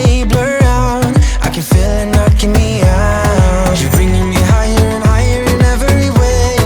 day blur out. I can feel it knocking me out. You're bringing me higher and higher in every way.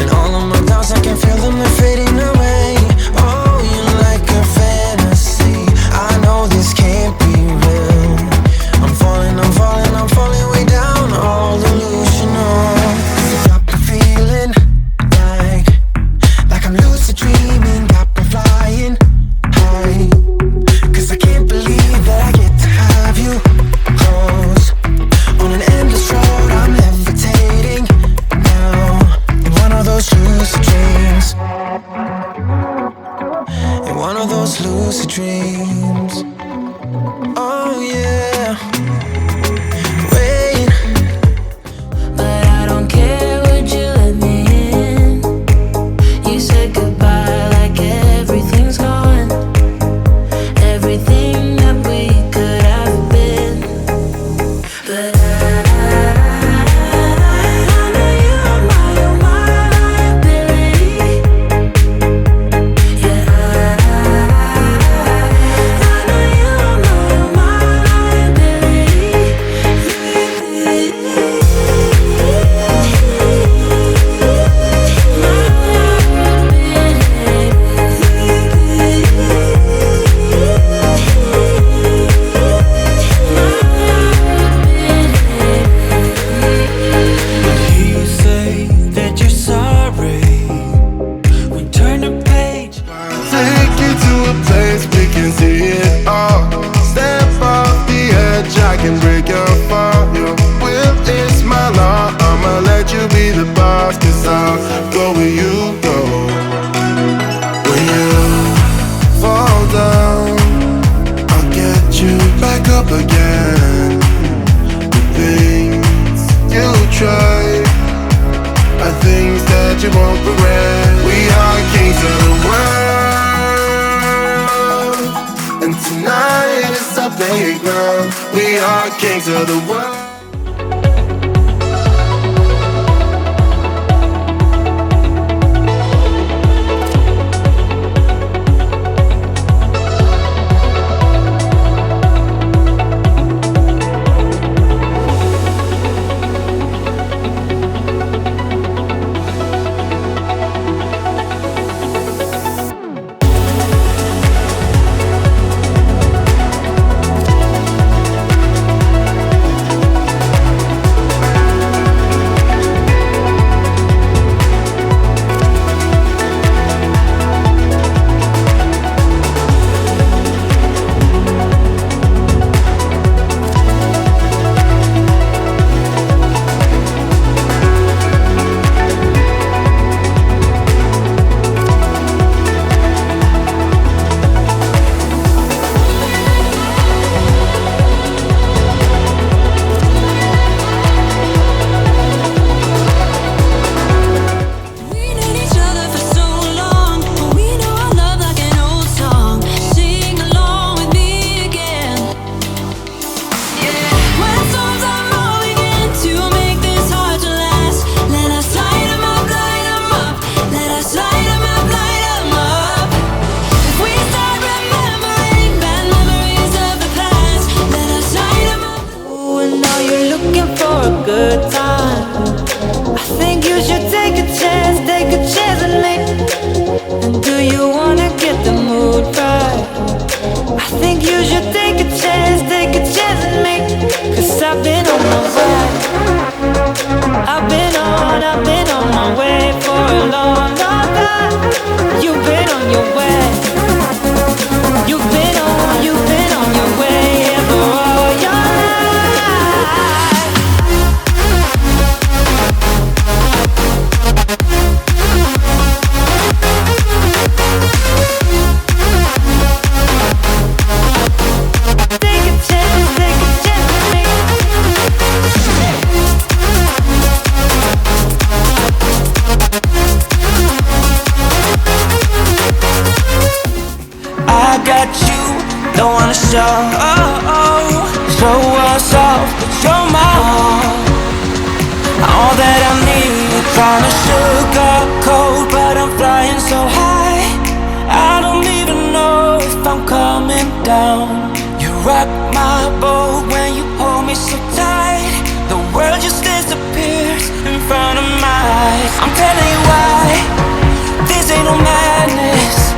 And all of my doubts, I can feel them, they're fading away. Oh, you're like a fantasy. I know this can't be real. I'm falling, I'm falling, I'm falling way down. All delusional. Got me feeling like I'm lucid dreaming. Got me flying high. 'Cause I can't believe that I get to have you close. On an endless road, I'm levitating now. In one of those lucid dreams. In one of those lucid dreams. Oh yeah. Wait. But I don't care, would you let me in? You said goodbye like everything's gone. Everything that we could have been. But I know you're my liability. Yeah, I know you're my liability. You say that you're sorry. We turn the page. Take you to a place we can see it all. Step off the edge, I can break your fall. Your will is my law. I'ma let you be the boss, 'cause I'll go where you go. When you fall down, I'll get you back up again. The things you try are things that you won't regret. We are kings of the world, and tonight is our playground. We are kings of the world. Good time. I think you should take a chance on me. And do you wanna get the mood right? I think you should take a chance on me. 'Cause I've been on my way. I've been on my way for a long, long time. You've been on your way. You've been on your way for all your life. Don't wanna show us off, but you're my all that I need. Trying to sugarcoat, but I'm flying so high. I don't even know if I'm coming down. You're rock my boat when you hold me so tight. The world just disappears in front of my eyes. I'm telling you why, this ain't no madness.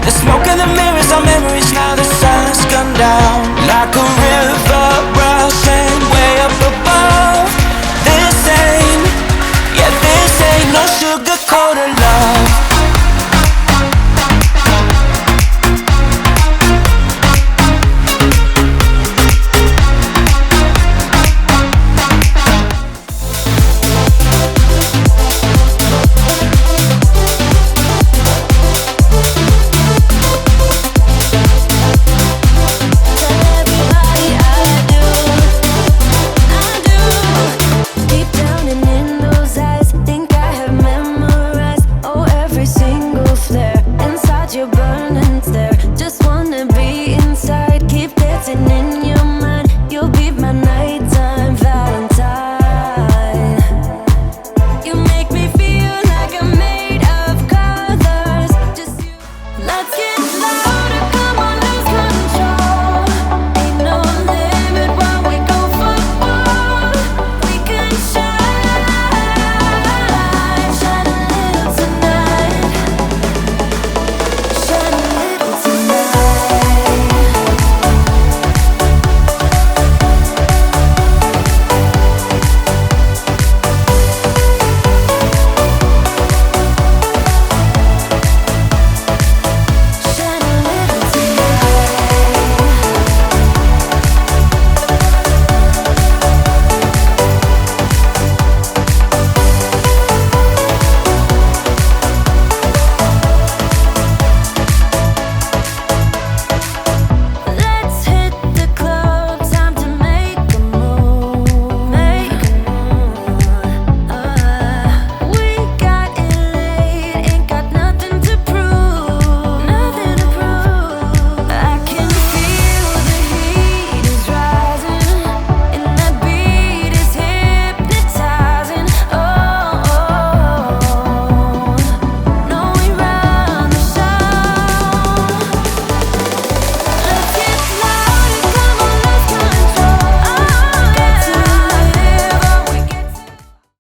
The smoke and the mirrors are memories now. The silence